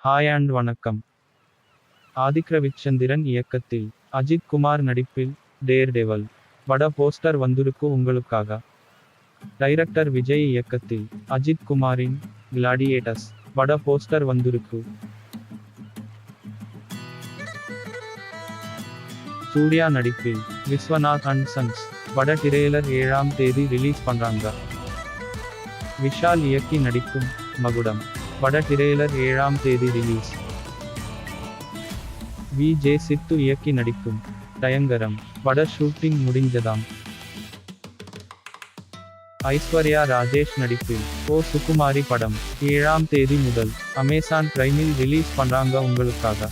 Hi and வணக்கம். ஆதிக் ரவிச்சந்திரன் இயக்கத்தில் அஜித் குமார் நடிப்பில் டேர் டெவல் பட போஸ்டர் வந்திருக்கு உங்களுக்காக. டைரக்டர் விஜய் இயக்கத்தில் அஜித் குமாரின் கிளாடியேட்டர்ஸ் பட போஸ்டர் வந்திருக்கு. சூர்யா நடிப்பில் விஸ்வநாத் அண்ட் சன்ஸ் பட ட்ரெய்லர் 7ஆம் தேதி ரிலீஸ் பண்றாங்க. விஷால் இயக்கி நடிக்கும் மகுடம் பட ட்ரெய்லர் 7ஆம் தேதி ரிலீஸ். விஜே சித்து இயக்கி நடிக்கும் டயங்கரம் பட ஷூட்டிங் முடிஞ்சதாம். ஐஸ்வர்யா ராஜேஷ் நடிப்பில் ஓ சுகுமாரி படம் 7ஆம் தேதி முதல் அமேசான் பிரைமில் ரிலீஸ் பண்றாங்க உங்களுக்காக.